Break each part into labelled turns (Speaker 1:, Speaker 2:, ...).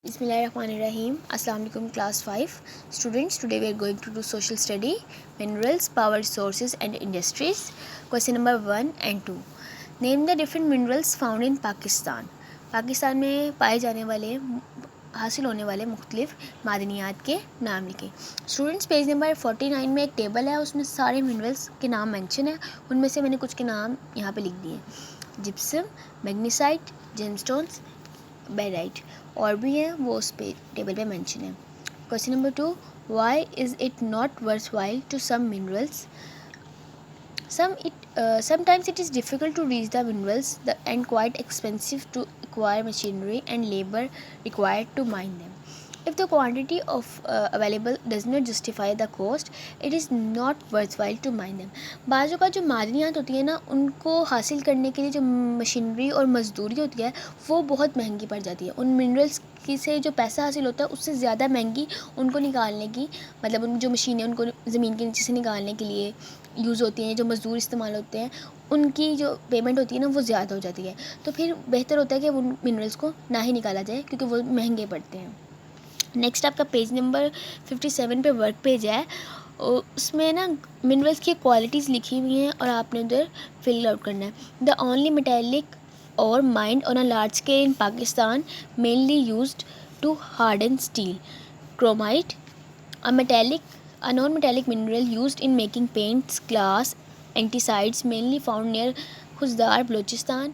Speaker 1: Bismillahirrahmanirrahim. Assalamu alaikum class 5 students. Today we are going to do social study, minerals, power resources and industries. Question number 1 and 2. Name the different minerals found in Pakistan. Pakistan में पाए जाने वाले हासिल होने वाले मुख्तलिफ मादनियात के नाम लिखें. स्टूडेंट्स पेज नंबर 49 में एक टेबल है, उसमें सारे मिनरल्स के नाम मेंशन है. उनमें से मैंने कुछ के नाम यहाँ पे लिख दिए. जिप्सम, मैग्नीसाइट, जेमस्टोन्स, बेराइट और भी हैं, वो उस पे टेबल पे मेंशन है. Question number 2. Why is it not worthwhile to some minerals? Sometimes it is difficult to reach the minerals and quite expensive to acquire machinery and labor required to mine them. If the quantity of available does not justify the cost, it is not worthwhile to mine them. बाज़ों का जो मादनियात होती है ना, उनको हासिल करने के लिए जो मशीनरी और मज़दूरी होती है वो बहुत महंगी पड़ जाती है. उन मिनरल्स की से जो पैसा हासिल होता है उससे ज़्यादा महंगी उनको निकालने की, मतलब उन जो मशीनें उनको ज़मीन के नीचे से निकालने के लिए यूज़ होती हैं, जो मज़दूर इस्तेमाल होते हैं, उनकी जो पेमेंट होती है ना वो ज़्यादा हो जाती है. तो फिर बेहतर होता है कि उन मिनरल्स को ना ही निकाला जाए क्योंकि वो महंगे पड़ते हैं. नेक्स्ट आपका पेज नंबर 57 पे वर्क पेज है. उसमें ना मिनरल्स की क्वालिटीज़ लिखी हुई हैं और आपने उधर फिल आउट करना है. The only metallic ore mined on a large scale in Pakistan mainly used to harden steel. Chromite, a non-metallic mineral used in making paints, glass, anticides mainly found near Khuzdar, Balochistan.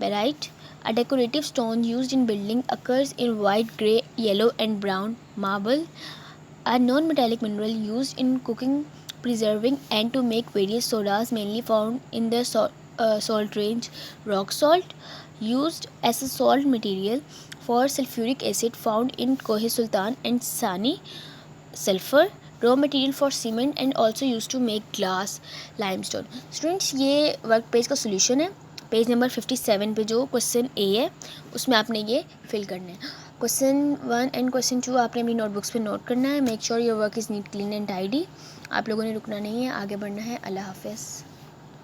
Speaker 1: Barite, a decorative stone used in building, occurs in white, grey, yellow and brown marble. A non-metallic mineral used in cooking, preserving and to make various sodas mainly found in the salt range. Rock salt, used as a salt material for sulfuric acid, found in Koh Sultan and Sani. Sulfur, raw material for cement and also used to make glass. Limestone. Students ये work page का solution है. Page number 57 पे जो question ए है उसमें आपने ये fill करना है. क्वेश्चन 1 एंड क्वेश्चन 2 आपने अपनी नोटबुक्स पे नोट करना है. Make sure your work is neat, clean and tidy. आप लोगों ने रुकना नहीं है, आगे बढ़ना है. अल्लाह हाफ़िज़.